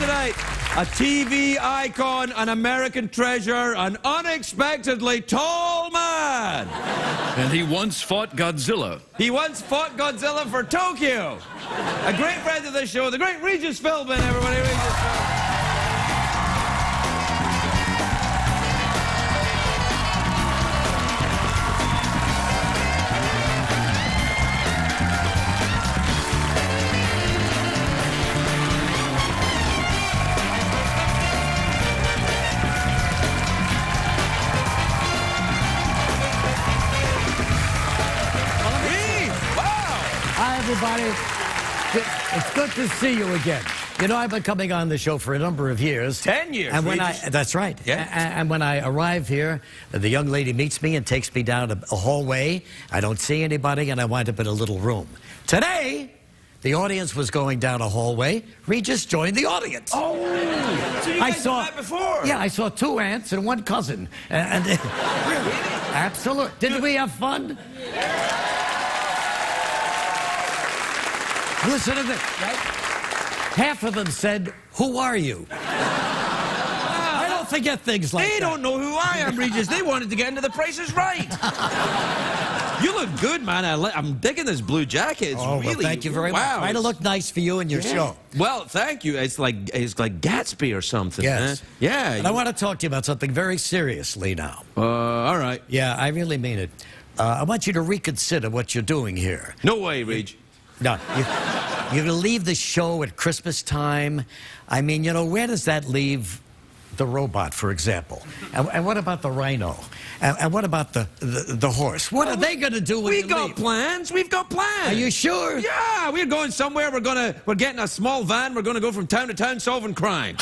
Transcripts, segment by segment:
tonight, a TV icon, an American treasure, an unexpectedly tall man. And he once fought Godzilla. He once fought Godzilla for Tokyo. A great friend of the show, the great Regis Philbin, everybody. Regis Philbin. Hi, everybody. It's good to see you again. You know, I've been coming on the show for a number of years. 10 years. And when that's right. Yeah. And when I arrive here, the young lady meets me and takes me down a hallway. I don't see anybody, and I wind up in a little room. Today, the audience was going down a hallway. Regis joined the audience. Oh, so you guys saw met before? Yeah, I saw 2 aunts and 1 cousin. And really? Absolutely. Didn't we have fun? Listen to this, right? Half of them said, "Who are you?" I don't forget things like that. They don't know who I am, Regis. They wanted to get into The Price is Right. You look good, man. I'm digging this blue jacket. It's really... Well, thank you very much. Trying to look nice for you and your show. Well, thank you. It's like Gatsby or something. Yes. Yeah. And I want to talk to you about something very seriously now. All right. Yeah, I really mean it. I want you to reconsider what you're doing here. No way, Reg. No, you're going to leave the show at Christmas time. I mean, you know, where does that leave the robot, for example? And what about the rhino? And what about the horse? What are they going to do when you leave? We've got plans. We've got plans. Are you sure? Yeah, we're going somewhere. We're getting a small van. We're going to go from town to town solving crime.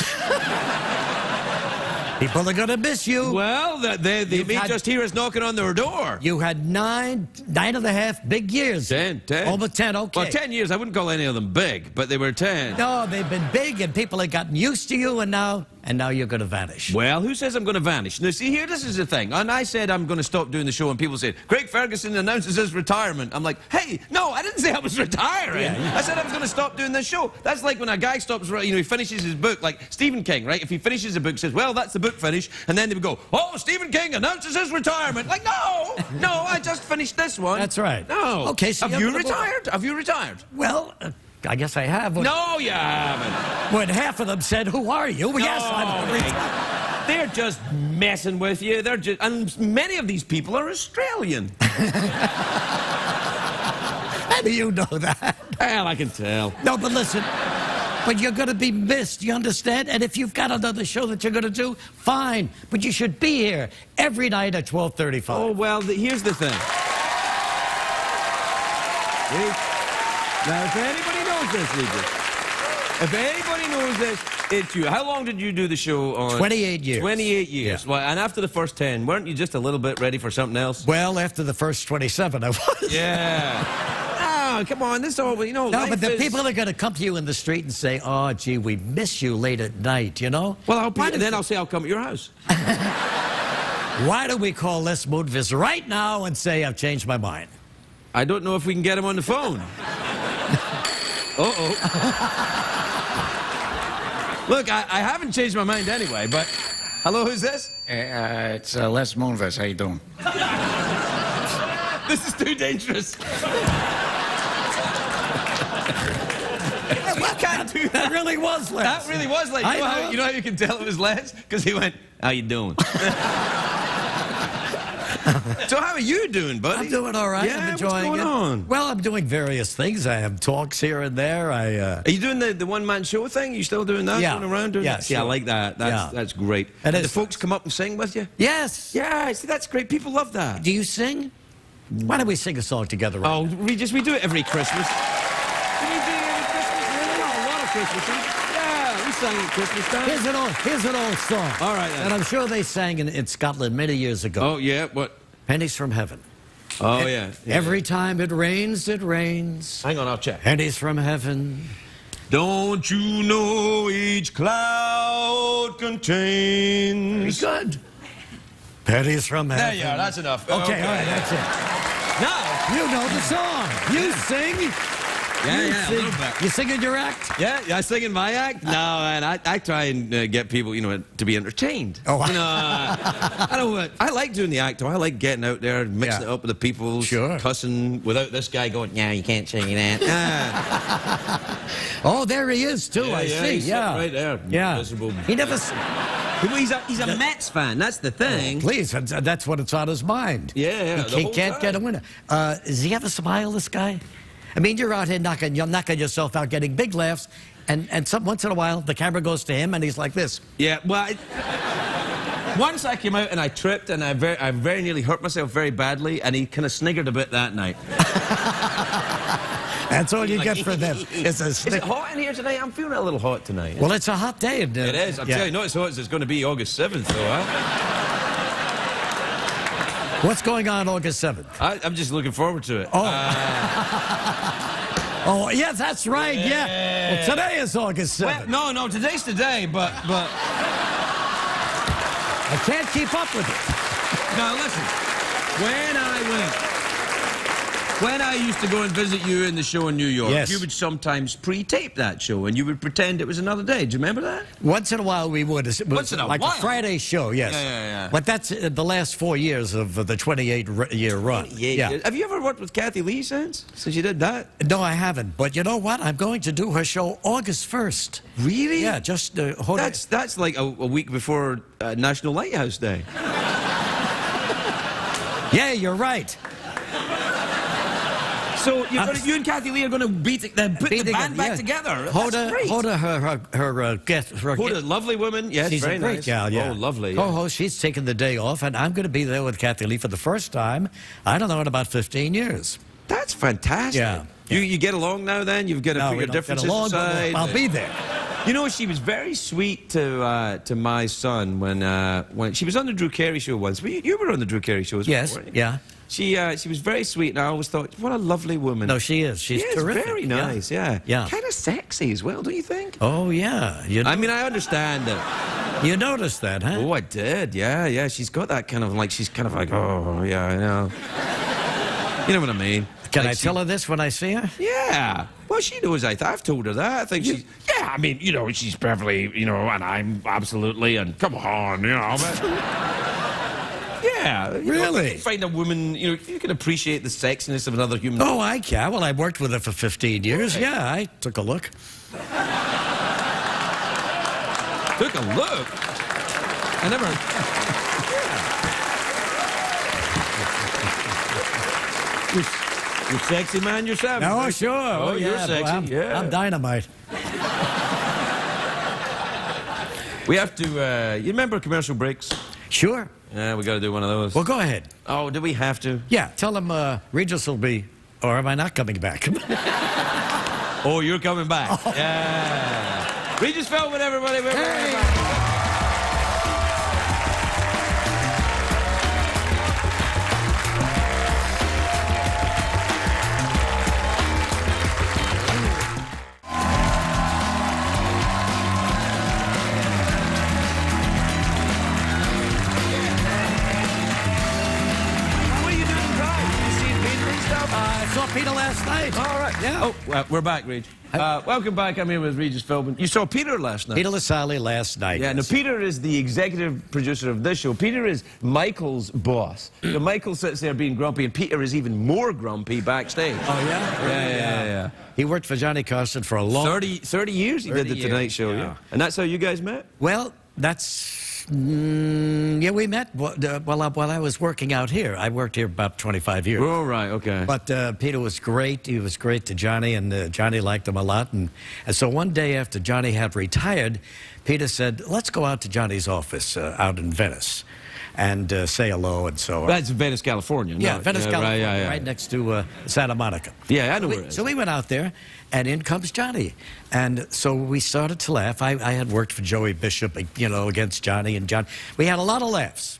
People are going to miss you. Well, they may just hear us knocking on their door. You had nine and a half big years. 10. Over 10, okay. Well, 10 years, I wouldn't call any of them big, but they were 10. No, they've been big, and people have gotten used to you, and now you're going to vanish. Well, who says I'm going to vanish? Now, see, here, this is the thing. And I said I'm going to stop doing the show, and people said, Craig Ferguson announces his retirement. I'm like, hey, no, I didn't say I was retiring. Yeah. I said I was going to stop doing this show. That's like when a guy stops, you know, he finishes his book, like Stephen King, right? If he finishes a book, says, well, that's the book finished, and then they would go, oh, Stephen King announces his retirement. Like, no, I just finished this one. That's right. No. Okay, so have you retired? Have you retired? Well, I guess I have. No, you haven't. When half of them said, who are you? Well, yes, I'm retired. They're just messing with you. They're just, and many of these people are Australian. How do you know that? Well, I can tell. No, but listen. But you're going to be missed, you understand? And if you've got another show that you're going to do, fine. But you should be here every night at 12:35. Oh, well, here's the thing. Now, if anybody knows this, Regis, if anybody knows this, it's you. How long did you do the show on? 28 years. 28 years. Yeah. Well, and after the first 10, weren't you just a little bit ready for something else? Well, after the first 27, I was. Yeah. Oh, come on, this all, you know, no, but the people are going to come to you in the street and say, oh, gee, we miss you late at night, you know? Well, then I'll say I'll come at your house. Why don't we call Les Moonves right now and say I've changed my mind? I don't know if we can get him on the phone. Uh-oh. Look, I haven't changed my mind anyway, but... Hello, who's this? It's Les Moonves. How you doing? This is too dangerous. We can't do that. That really was Les. That really was Les. You know how you can tell it was Les? Because he went, how you doing? So how are you doing, buddy? I'm doing all right. Yeah, I'm enjoying what's going on? Well, I'm doing various things. I have talks here and there. Are you doing the one-man show thing? Are you still doing that? Yeah. Going around doing that? Sure. Yeah, I like that. That's great. And the folks come up and sing with you? Yes. Yeah, see, that's great. People love that. Do you sing? Why don't we sing a song together? Oh, we do it every Christmas. Can you do it every Christmas? Really? Oh, a lot of Christmases. Yeah, we sang at Christmas time. Here's an old song. All right, then. And I'm sure they sang in Scotland many years ago. Oh, yeah? What? Pennies from Heaven. Oh, yeah. Every time it rains, it rains. Hang on, I'll check. Pennies from heaven. Don't you know each cloud contains... Very good. Pennies from heaven. There you are, that's enough. Okay, all right, that's it. Now, you know the song. You sing. Yeah, a little bit. You sing in your act? Yeah, I sing in my act. No, man, I try and get people, to be entertained. Oh, I don't. I like doing the act. I like getting out there, and mixing it up with the people, cussing without this guy going, "Yeah, you can't sing that." Oh, there he is too. I see. He's right there. Yeah. Miserable. He never. He's a Mets fan. That's the thing. Oh, please, that's what it's on his mind. Yeah. He can't get a winner. Does he ever smile, this guy? I mean, you're out here knocking yourself out, getting big laughs, and once in a while the camera goes to him and he's like this. Yeah. Well, once I came out and I tripped and I very nearly hurt myself very badly, and he kind of sniggered a bit that night. That's all you get for them. Is it hot in here today? I'm feeling a little hot tonight. Well, it's a hot day. It is. I'm telling you, not as hot as it's going to be August 7th, though, huh? What's going on August 7th? I'm just looking forward to it. Oh. Oh, yes, that's right, yeah. Well, today is August 7th. Well, no, today's today, but... I can't keep up with it. Now, listen, when I used to go and visit you in the show in New York, you would sometimes pre-tape that show, and you would pretend it was another day. Do you remember that? Once in a while we would. Once in a while? Like a Friday show, yes. Yeah. But that's the last 4 years of the 28-year run. Yeah. Have you ever worked with Kathy Lee since you did that? No, I haven't. But you know what? I'm going to do her show August 1st. Really? Yeah, just hold on. That's like a week before National Lighthouse Day. Yeah, you're right. So you and Kathy Lee are going to put the band back together. Hoda, her guest. Hoda, lovely woman. Yes, she's very a great nice. gal. Yeah. Oh, lovely. Co-host. She's taken the day off, and I'm going to be there with Kathy Lee for the first time. I don't know, in about 15 years. That's fantastic. Yeah. You get along now. Then you've got to put your differences aside. I'll be there. You know, she was very sweet to my son when she was on the Drew Carey show once. You were on the Drew Carey show as well. Yes. Yeah. She was very sweet, and I always thought, what a lovely woman. No, she is. She's terrific. Very nice, yeah. Kind of sexy as well, don't you think? Oh, yeah. I mean, I understand that. You noticed that, huh? Oh, I did, yeah. She's got that kind of she's kind of like, oh, yeah, I know. You know what I mean? Can I tell her this when I see her? Yeah. Well, she knows. I've told her that. I think she's... Yeah, I mean, she's perfectly, and I'm absolutely, and come on, but... Yeah. Really? You can find a woman, you can appreciate the sexiness of another human being. Oh, I can. Well, I worked with her for 15 years. Right. Yeah, I took a look. Took a look? I never... You're sexy man yourself. No, right? Sure. Oh, you're sexy. Well, I'm dynamite. We have to... you remember commercial breaks? Sure. Yeah, we got to do one of those. Well, go ahead. Oh, do we have to? Yeah, tell them Regis will be... Or am I not coming back? Oh, you're coming back. Oh. Yeah. Regis Philbin, everybody. We're back. Peter last night. All right. Yeah. Oh, well, we're back, Reg. Welcome back. I'm here with Regis Philbin. You saw Peter last night. Peter Lassalle last night. Yeah. Yes. Now Peter is the executive producer of this show. Peter is Michael's boss. So Michael sits there being grumpy, and Peter is even more grumpy backstage. Oh yeah. Yeah. He worked for Johnny Carson for a long 30 years. He did the Tonight Show. Yeah. And that's how you guys met. Well, that's. Yeah, we met while I was working out here. I worked here about 25 years. Oh, right, okay. But Peter was great. He was great to Johnny, and Johnny liked him a lot. And so one day after Johnny had retired, Peter said, let's go out to Johnny's office out in Venice and say hello and so on. That's Venice, California. Yeah, Venice, California, right next to Santa Monica. Yeah, I know where it is. So we went out there, and in comes Johnny. And so we started to laugh. I had worked for Joey Bishop, against Johnny and John. We had a lot of laughs.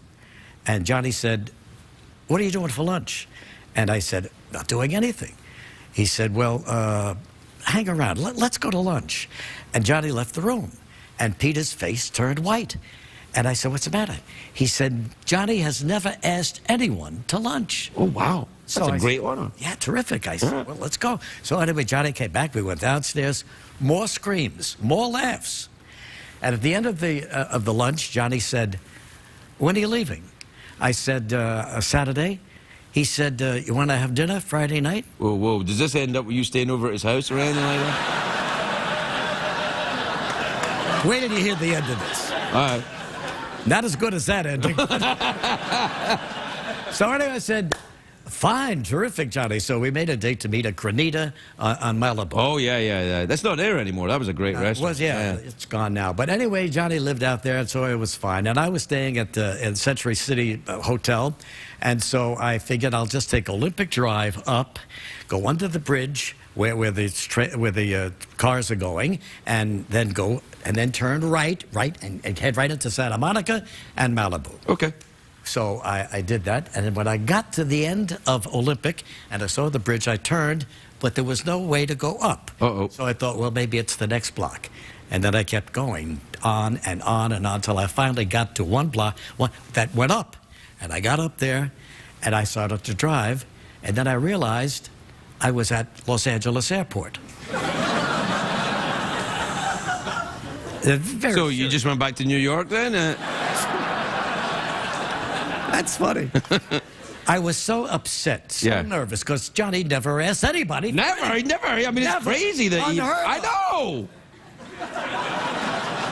And Johnny said, what are you doing for lunch? And I said, not doing anything. He said, well, hang around. Let's go to lunch. And Johnny left the room. And Peter's face turned white. And I said, what's the matter? He said, Johnny has never asked anyone to lunch. Oh, wow. That's a great honor. Yeah, terrific. I said, well, let's go. So anyway, Johnny came back. We went downstairs. More screams, more laughs. And at the end of the lunch, Johnny said, when are you leaving? I said, Saturday. He said, you want to have dinner Friday night? Whoa, whoa. Does this end up with you staying over at his house or anything like that? Wait till you hear the end of this. All right. Not as good as that ending. So anyway, I said, fine, terrific, Johnny. So we made a date to meet at Granita on Malibu. Oh, yeah. That's not there anymore. That was a great restaurant. It was, yeah, it's gone now. But anyway, Johnny lived out there, and so it was fine. And I was staying at the Century City Hotel, and so I figured I'll just take Olympic Drive up, go under the bridge where the cars are going, and then turn right, and head right into Santa Monica and Malibu. Okay. So I did that, and then when I got to the end of Olympic and I saw the bridge, I turned, but there was no way to go up. Uh-oh. So I thought, well, maybe it's the next block. And then I kept going on and on and on until I finally got to one block that went up. And I got up there, and I started to drive, and then I realized I was at Los Angeles Airport. So you just went back to New York then? That's funny. I was so upset, so nervous, because Johnny never asked anybody. Never. I mean, it's crazy that I know.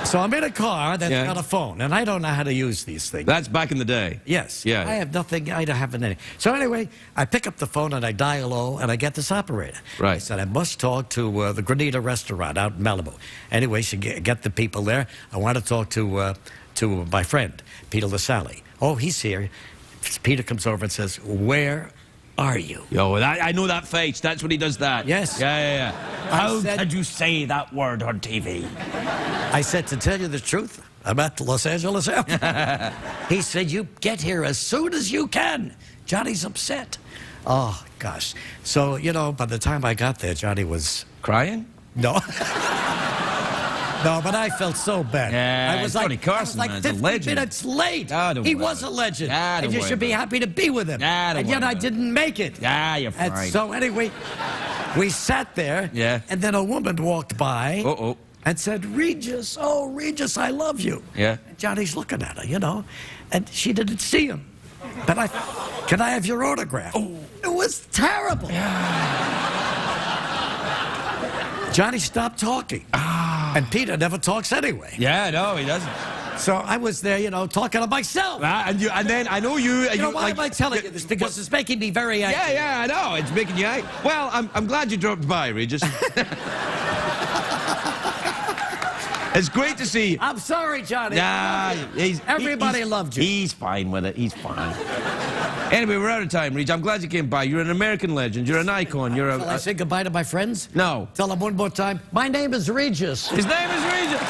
So I'm in a car that's got a phone, and I don't know how to use these things. That's back in the day. Yes. Yeah. I have nothing. I don't have any. So anyway, I pick up the phone and I dial low, and I get this operator. Right. I said, I must talk to the Granita restaurant out in Malibu. Anyway, she get the people there. I want to talk to my friend, Peter LaSalle. Oh, he's here. Peter comes over and says, where are you? Yo, I know that face. That's when he does that. Yes. Yeah. How could you say that word on TV? I said, to tell you the truth, I'm at Los Angeles Airport. He said, you get here as soon as you can. Johnny's upset. Oh, gosh. So, you know, by the time I got there, Johnny was... Crying? No. No, but I felt so bad. Yeah, I was Johnny Carson, like man, 50 minutes late. He was a legend. And you should be happy to be with him. And yet I didn't make it. Yeah, you're fine. And so anyway, we sat there. Yeah. And then a woman walked by. Uh-oh. And said, Regis, oh, Regis, I love you. Yeah. And Johnny's looking at her, you know. And she didn't see him. But can I have your autograph? Oh. It was terrible. Yeah. Johnny stopped talking. And Peter never talks anyway. Yeah, no, he doesn't. So I was there, you know, talking to myself. And then I know you... You know, why am I telling you this? Because it's making me very angry. Yeah, I know. It's making you angry. Well, I'm glad you dropped by, Regis. It's great to see you. I'm sorry, Johnny. Nah, everybody loved you. He's fine with it. He's fine. Anyway, we're out of time, Regis. I'm glad you came by. You're an American legend. You're an icon. You're a... Shall I say goodbye to my friends? No. Tell them one more time. My name is Regis. His name is Regis.